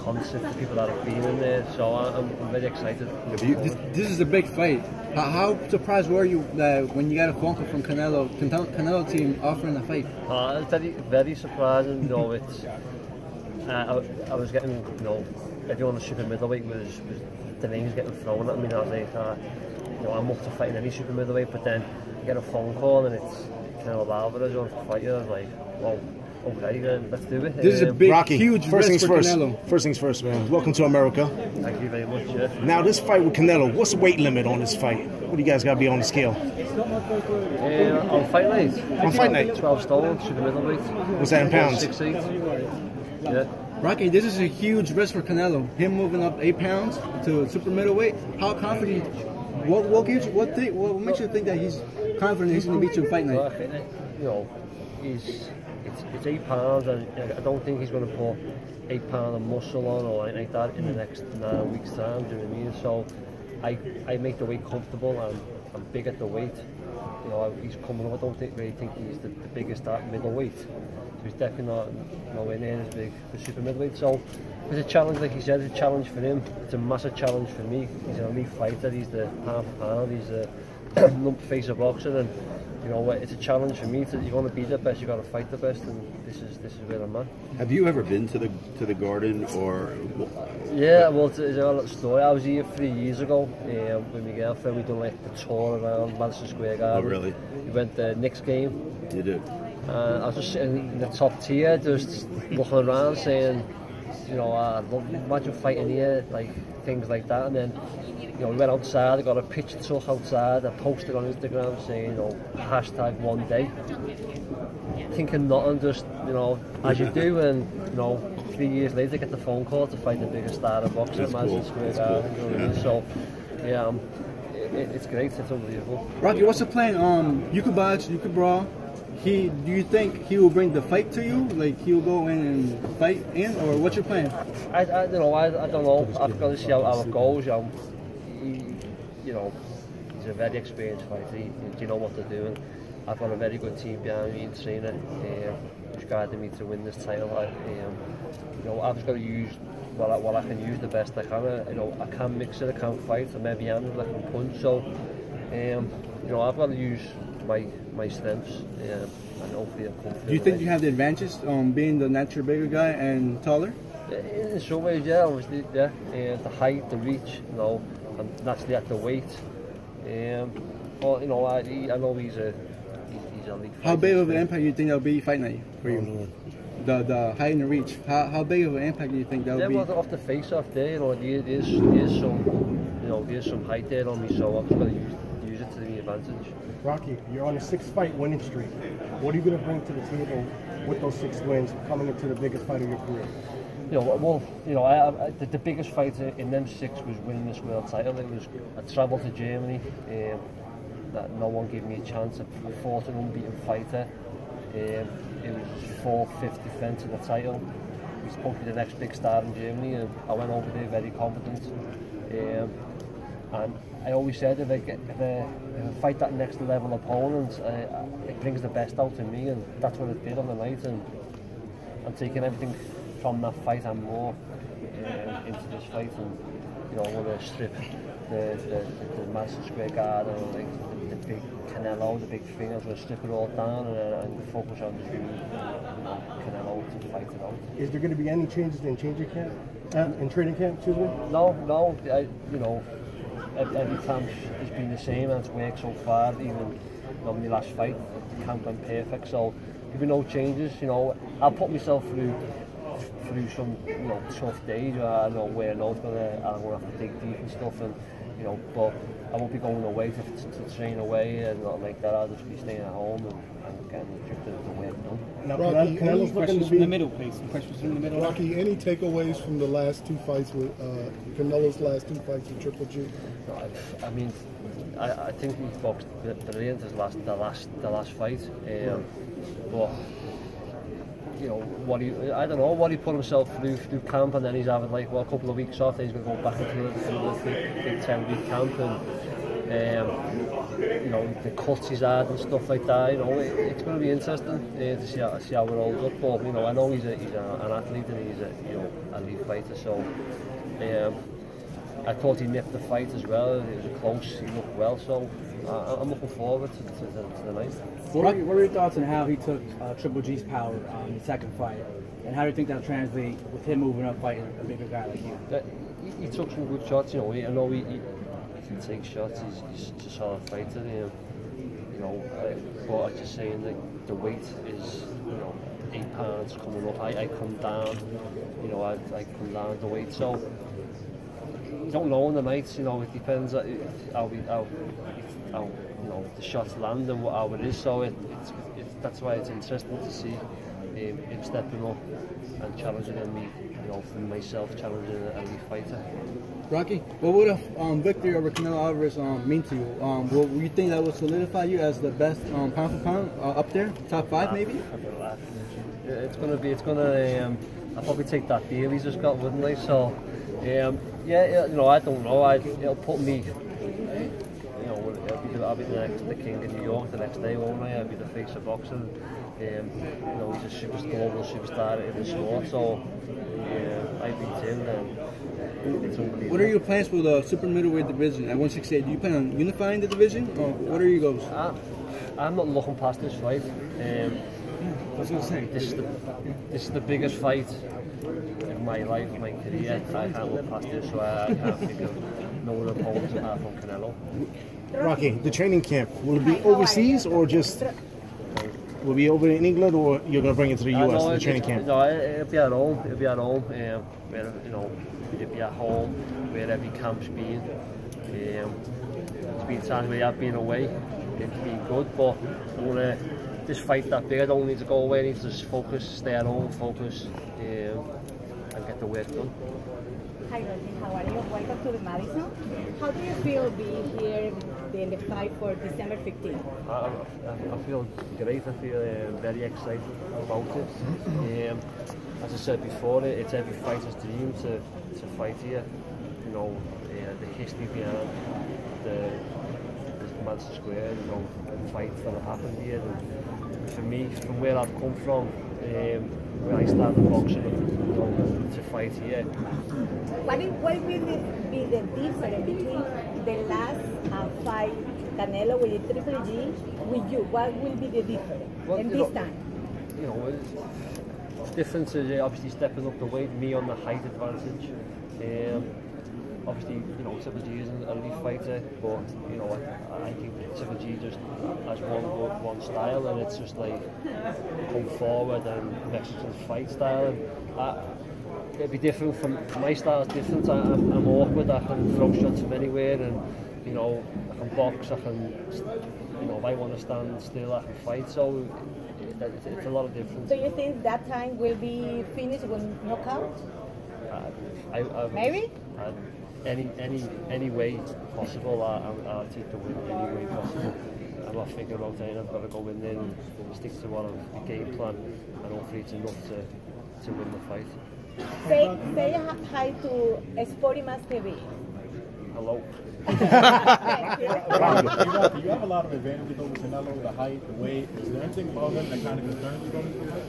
concert for people that have been in there. So I'm very excited. This is a big fight. How surprised were you that when you got a phone call from Canelo team offering a fight? It's very, very surprising. You know, it's I was getting, you know, everyone on the super middleweight was the names getting thrown at me. And I was like, you know, I'm up to fighting any super middleweight, but then you get a phone call and it's Canelo Alvarez on to fight you. I was like, well, okay, then let's do it. This is a big, Rocky, huge first things risk for first. Canelo. First things first, man. Welcome to America. Thank you very much. Yeah. Now, this fight with Canelo, what's the weight limit on this fight? What do you guys got to be on the scale? On fight night. On fight night? 12 stone, super middleweight. What's that in pounds? 6'8". Yeah. Rocky, this is a huge risk for Canelo. Him moving up 8 pounds to super middleweight. How confident? What makes you think that he's confident he's going to beat you in fight night? Well, you know, it's 8 pounds, and I don't think he's going to put 8 pounds of muscle on or anything like that in the next 9 weeks' time. Do you know what I mean? So I make the weight comfortable. I'm big at the weight. You know, he's coming up. I don't really think he's the biggest at middleweight. So he's definitely not nowhere near as big for super middleweight. So it's a challenge, like you said, it's a challenge for him. It's a massive challenge for me. He's an elite fighter. He's the pound for pound. He's a lump face of boxing, and you know it's a challenge for me. You want to be the best, you got to fight the best, and this is where I'm at. Have you ever been to the Garden or? Yeah, well, it's a little story. I was here 3 years ago with my girlfriend. We done like the tour around Madison Square Garden. Oh, really? We went to the Knicks game. You did. I was just sitting in the top tier, just looking around, saying, you know, imagine fighting here, like things like that. And then, you know, we went outside. I got a picture took outside. I posted on Instagram saying, you know, #1 day. Thinking nothing, just, you know, as you do, and you know, 3 years later, get the phone call to fight the biggest star in boxing at Madison Square Garden. Cool. You know, yeah. So, yeah, it's great. It's unbelievable. Rocky, what's the plan? You could box, you could brawl. Do you think he will bring the fight to you? Like he'll go in and fight in, or what's your plan? I don't know. I don't know. I've got to see how it goes. You know, he's a very experienced fighter. You know what to do. And I've got a very good team behind me in trainer, who's guiding me to win this title. You know, I've just got to use what I can use the best I can. You know, I can mix it, I can fight, and maybe I can punch. So, you know, I've got to use my strengths, and hopefully I'm confident. Do you think you have the advantage being the natural bigger guy and taller? In some ways, yeah, obviously, yeah. The height, the reach, you know, and naturally at the weight. But you know, I know he's a elite fighter. How big of an impact do you think that'll be fight night for you? The height and the reach. How big of an impact do you think that'll be? Yeah, well, off the face off there, you know, there's some, you know, there's some height there on me, so I've just got to use it to the advantage. Rocky, you're on a 6-fight winning streak. What are you going to bring to the table with those 6 wins coming into the biggest fight of your career? You know, well, you know, the biggest fight in them 6 was winning this world title. I travelled to Germany. That no one gave me a chance. I fought an unbeaten fighter. It was his 4th, 5th defence of the title. He was supposed to be the next big star in Germany, and I went over there very confident. And I always said if I fight that next level opponent, it brings the best out in me, and that's what it did on the night. And I'm taking everything from that fight and more into this fight, and you know, I want to strip the Madison Square Garden, like the big Canelo, the big thing. I was going to strip it all down and focus on just Canelo to fight it out. Is there going to be any changes in training camp? Excuse me. No. You know, every camp has been the same, and it's worked so far. Even on my last fight, the camp went perfect. So there'll be no changes. You know, I'll put myself through some, you know, tough days where I know where I'm gonna have to dig deep and stuff, and you know, but I won't be going away to train away and nothing like that. I'll just be staying at home and getting the work done. Now, Rocky, Canelo's questions from the middle, please. Questions from the middle. Rocky, any takeaways from the last 2 fights with Canelo's last 2 fights with Triple G? I mean, I think he boxed brilliant his the last fight, but you know I don't know what he put himself through camp, and then he's having like a couple of weeks off. Then he's going to go back into the big 10-week camp, and you know, the cuts he's had and stuff like that. You know, it's going to be interesting to see how it holds up. But you know, I know he's an athlete, and he's a elite fighter. fighter. So I thought he nipped the fight as well. It was close. He looked well. So I'm looking forward to the night. What are your thoughts on how he took Triple G's power in the second fight, and how do you think that'll translate with him moving up fighting a bigger guy like you? He took some good shots. You know, I know he can take shots. He's a solid fighter. You know, but I'm just saying that the weight is, you know, 8 pounds coming up. I come down. You know, I come down the weight. So you don't know on the nights. You know, it depends how you know the shots land and how it is. So that's why it's interesting to see him stepping up and challenging me. You know, for myself, challenging an elite fighter. Rocky, what would a victory over Canelo Alvarez mean to you? Will you think that would solidify you as the best pound for pound up there, top 5 maybe? It's gonna. I'll probably take that deal he's just got, wouldn't I? So, yeah, you know, I don't know. It'll put me. You know, I'll be the king in New York the next day, won't I? I'll be the face of boxing. You know, he's a global superstar in the sport. So, I beat him, then it's unbelievable. What are your plans for the super middleweight division at 168? Do you plan on unifying the division, or what are your goals? I'm not looking past this fight. This is the biggest fight in my life, my career. I can't look past this, so I can't think of no other opponents apart from Canelo. Rocky, the training camp, will it be overseas or just will it be over in England, or you're going to bring it to the US, the training camp? No, it'll be at home. It'll be at home. Where, you know, it'll be at home where every camp's been. There's been times where I've been away. It's been good, but I want to. This fight that big, I don't need to go away. I need to just focus, stay at home, focus, and get the work done. Hi Rocky, how are you? Welcome to the Madison. How do you feel being here in the fight for December 15th? I feel great. I feel very excited about it. As I said before, it's every fighter's dream to fight here. You know, the history behind the Madison Square, you know, fights that have happened here. And for me, from where I've come from, when I started boxing, you know, to fight here. What will be the difference between the last fight, Canelo with the Triple G, with you? What will be the difference in this time? You know, the difference is obviously stepping up the weight, me on the height advantage. Obviously, you know, Triple G is an elite fighter, but you know, I think Triple G just has one style, and it's just like come forward and Mexican fight style. And it'd be different from my style. Is different. I'm awkward. I can throw shots from anywhere, and you know, I can box. I can, you know, if I want to stand still, I can fight. So it's a lot of difference. Do you think that time will be finished with knockout? Maybe. Any way possible, I'll take the win any way possible. I'm not thinking about anything. I've got to go in there and stick to what the game plan, and hopefully it's enough to win the fight. Say hi to Sporty Mas TV. Hello. You have a lot of advantages over Canelo, the height, the weight. Is there anything about him that kind of concerns you going into it?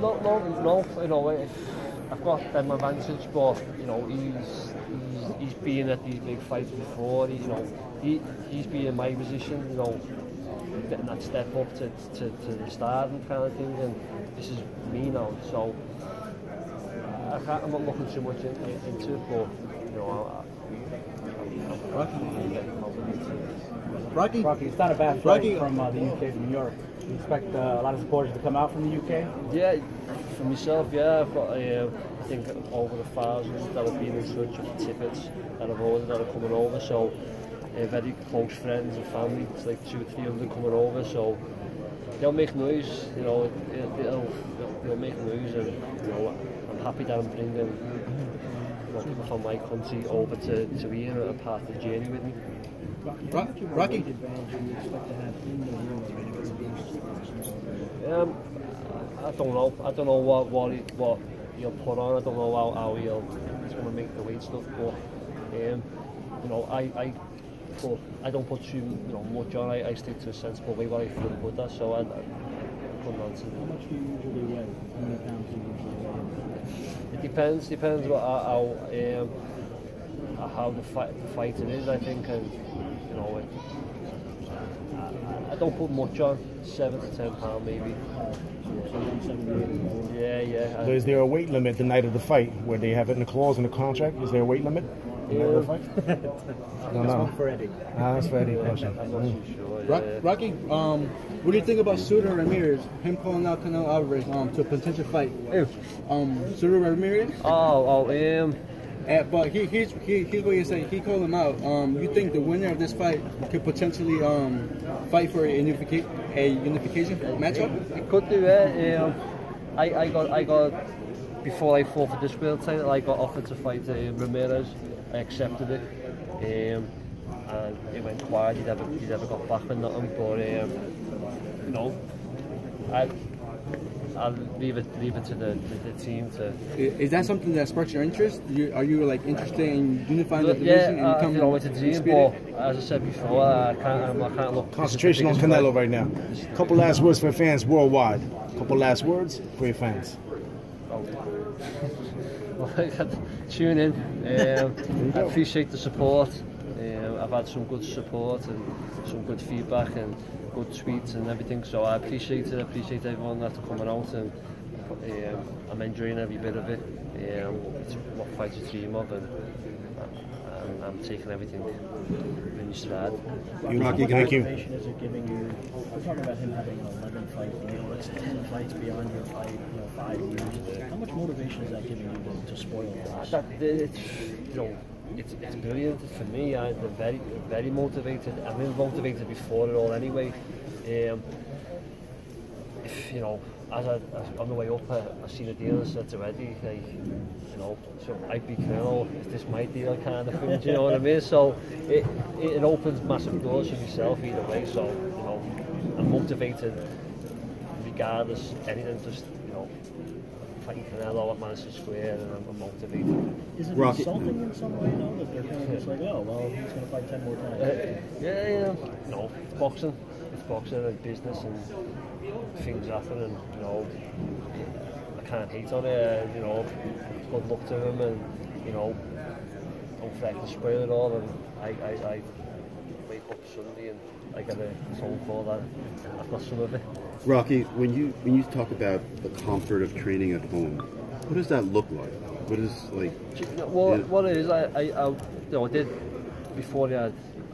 No. You know, I've got them advantage, but you know, he's been at these big fights before. He's been in my position. You know, getting that step up to the start and kind of thing, and this is me now. So I'm not looking too much into it, but you know, Rocky, it's not a bad fight from the UK to New York. You expect a lot of supporters to come out from the UK? Yeah, for myself, yeah. I've got, I think, over 1,000 that have been in touch with tickets that I've ordered that are coming over. So, very close friends and family. It's like 200 or 300 coming over. So, they'll make noise. You know, they'll make noise, and you know, I'm happy that I'm bringing, you know, people from my country over to here and a part of the journey with me. Rocky. I don't know. I don't know what he'll put on. I don't know how he's going to make the weight stuff. But you know, I don't put too much on. I stick to a sensible weight what I feel good at. So I couldn't answer. How much do you usually weigh? How many pounds do you usually weigh? It Depends what how the fighting is, I think, and you know, I don't put much on, £7 to £10 maybe. Yeah. So is there a weight limit the night of the fight where they have it in the clause in the contract? Is there a weight limit? No. For Eddie. That's for Eddie question. I'm not too sure. Rocky, what do you think about Sutter Ramirez? Him calling out Canelo Alvarez to a potential fight. Sutter Ramirez. But here's what you say. He called him out. You think the winner of this fight could potentially fight for a unification matchup? It could do it. I got before I fought for this world title, I got offered to fight Ramirez. I accepted it, and it went quiet. He never got back with nothing. But you know, I'll leave it to the team to. Is that something that sparks your interest? Are you like interested in unifying the division? Yeah, you know, it's a team. But as I said before, I can't look. Concentration on Canelo right now. Couple last words for fans worldwide. Couple last words for your fans. Tune in. I appreciate the support. I've had some good support and some good feedback and good tweets and everything, so I appreciate it. I appreciate everyone that's coming out, and I'm enjoying every bit of it. It's what fights a dream of, and I'm taking everything in stride. Rocky, thank you. Motivation is it giving you? We're talking about him having an 11-fight deal. It's 10 fights beyond your fight, 5 years. How much motivation is that giving you to spoil this? It's brilliant for me. I'm very motivated. I've been motivated before it all anyway. As on the way up, I seen a deal and said to Eddie, so I'd be Canelo, is this my deal kind of thing, do you know what I mean? So it opens massive doors for myself either way, so, I'm motivated regardless, anything, just, fighting Canelo at Madison Square, and I'm motivated. Is it insulting in some way, though, that they're kind of just like, oh, well, he's going to fight 10 more times? No, it's boxing. It's boxing and business, and things happen, and I can't hate on it. Good luck to him, and don't forget to spoil it all. And I wake up Sunday and I get a phone call that I've got some of it. Rocky, when you talk about the comfort of training at home, what does that look like? What is like? Well, what it is, I did before I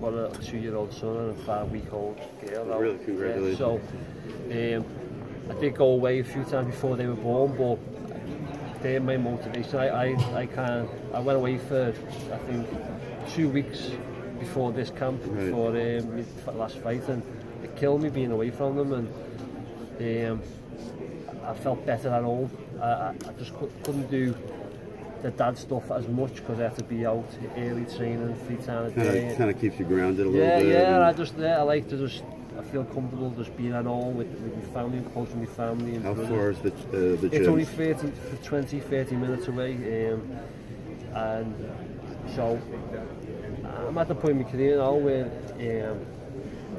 got a 2-year-old son and a 5-week-old girl. Oh, really? Congratulations. So I did go away a few times before they were born, but they're my motivation. I went away for I think 2 weeks before this camp, before my last fight, and it killed me being away from them, and I felt better at home. I just couldn't do the dad stuff as much because I have to be out early training 3 times a day. Kind of keeps you grounded a little bit. Yeah, I like to I feel comfortable just being at home with my family, close to my family. And how far is the gym? It's only 30 minutes away, and so I'm at the point in my career now where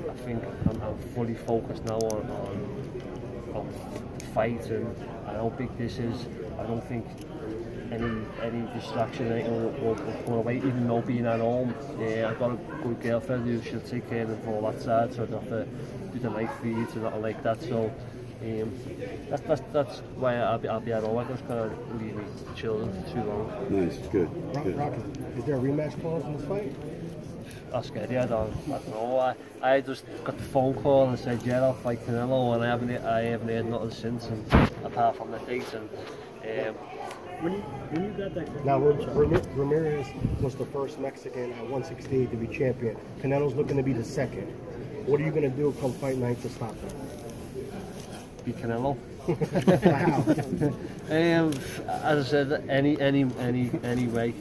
I think I'm fully focused now on the fight and how big this is. I don't think any distraction will come away, even though being at home. I've got a good girlfriend who she'll take care of all that side, so I don't have to do the night feeds and nothing like that. So that's why I'll be at home. I just can't leave my children for too long. Nice, good. Rocky, is there a rematch clause in this fight? That's good. I don't know. I just got the phone call and said, yeah, I'll fight Canelo, and I haven't heard nothing since, and apart from the date. And when you got that... Now, Ramirez was the first Mexican at 168 to be champion. Canelo's looking to be the second. What are you going to do come fight night to stop him? Be Canelo. As I said, any way,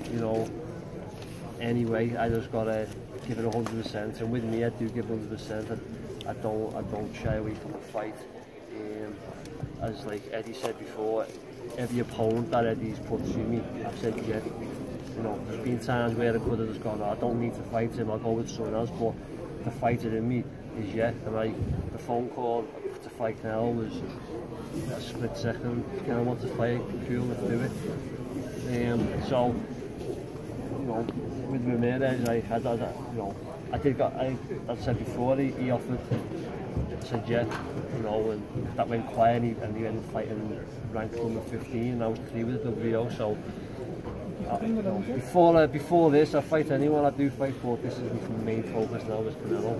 anyway, I just gotta give it 100%, and with me, I do give 100%. I don't shy away from a fight. As like Eddie said before, every opponent that Eddie's put to me, I've said yeah. There's been times where I could have just gone, I don't need to fight him, I'll go with someone else, but the fighter in me is yeah. And the phone call to fight Canelo was a split second. Can I want to fight? Cool, let's do it. So, you know, with Ramirez, I said before, he offered. I said yeah, you know, and that went quiet, and he ended up fighting ranked number 15, and I was 3 with the WBO. So you know, before this, I fight anyone I do fight for. This is my main focus now, is Canelo.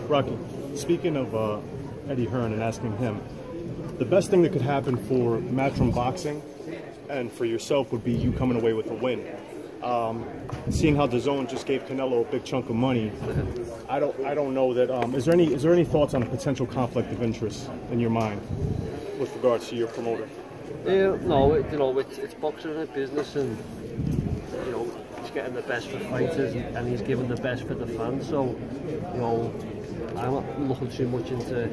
Rocky, speaking of Eddie Hearn and asking him, the best thing that could happen for Matchroom Boxing and for yourself would be you coming away with a win. Seeing how DAZN just gave Canelo a big chunk of money, I don't know that. Is there any thoughts on a potential conflict of interest in your mind with regards to your promoter? No, you know, it's boxing and business, and you know, he's getting the best for fighters, and he's giving the best for the fans. So, you know, I'm not looking too much into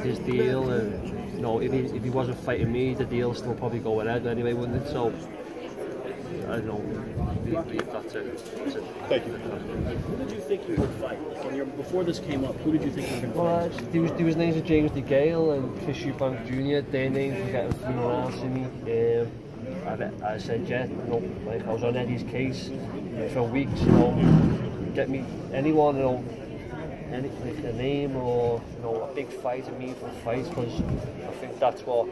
his deal, and you know, if he wasn't fighting me, the deal still probably go ahead anyway, wouldn't it? So, I don't know. That's it. Thank you. Who did you think you would fight? Like before this came up, who did you think you were going to fight? There was names of Gennady Golovkin and Chris Eubank Jr. Their names were getting thrown around to me. I said, yeah, you know, like I was on Eddie's case for weeks, you know, get me anyone, you know, like a name or, you know, a big fight, a meaningful fight, because I think that's what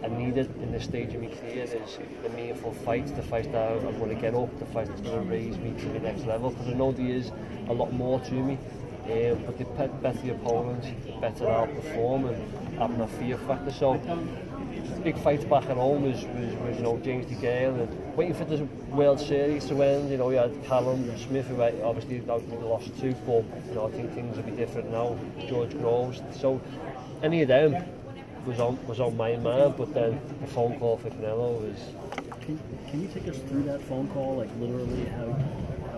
I needed in this stage of my career, is the meaningful fights, the fights that I'm going to get up, the fights that's going to raise me to the next level, because I know there is a lot more to me, but the better the opponent, the better I'll perform, and having a fear factor. So big fights back at home was you know, Gennady Golovkin, and waiting for the World Series to end. You know, you had Callum Smith, who obviously lost to, but you know, I think things will be different now. George Groves, so any of them was on my mind, but then the phone call for Canelo was. Can you take us through that phone call, like literally how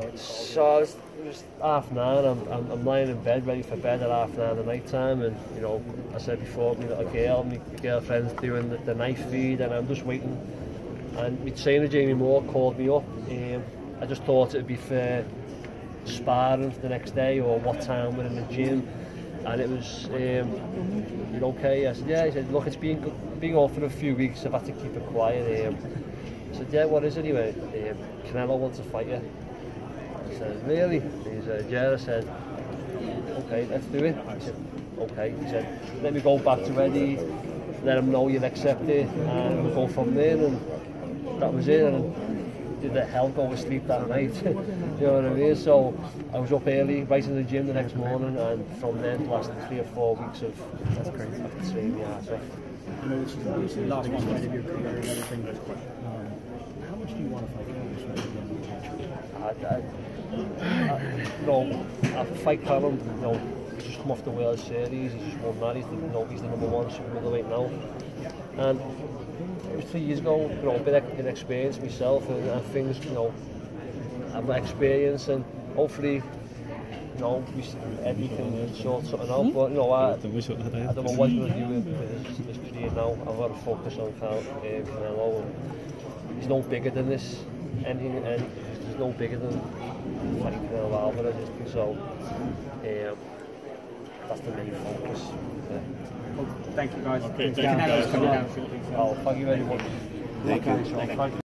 it? So it was 9:30. I'm lying in bed, ready for bed at 9:30 at night time, and you know, I said before, my little girl, my girlfriend's doing the night feed, and I'm just waiting. And my trainer Jamie Moore called me up. I just thought it'd be for sparring the next day, or what time we're in the gym. And it was, you okay? I said, yeah. He said, look, it's been off for a few weeks, I've had to keep it quiet. I said, yeah, what is it? He went, Canelo wants to fight you. I said, really? He said, yeah. I said, okay, let's do it. I said, okay. He said, let me go back to Eddie, let him know you'll accept it, and we'll go from there. And that was it. And did the hell go to sleep that night? You know what I mean? So I was up early, right in the gym the next morning, and from then the last 3 or 4 weeks of training the arse off. I know this is obviously the biggest fight of your career and everything, but how much do you want to fight Callum? I fight Callum. You know, he's just come off the World Series. He's just won that. He's the number 1 super middleweight now. And it was 3 years ago. You know, a bit of experience myself, and things. You know, I've experience, and hopefully, you know, Eddie can sort something out. But you know, I don't know what he's going to do with his career now. I've got to focus on Canelo. And he's no bigger than this. Anything, and he's no bigger than fighting Canelo Alvarez. So that's the main focus. Yeah. Well, thank you guys. Okay, thank you guys. Thank you very much. Thank you.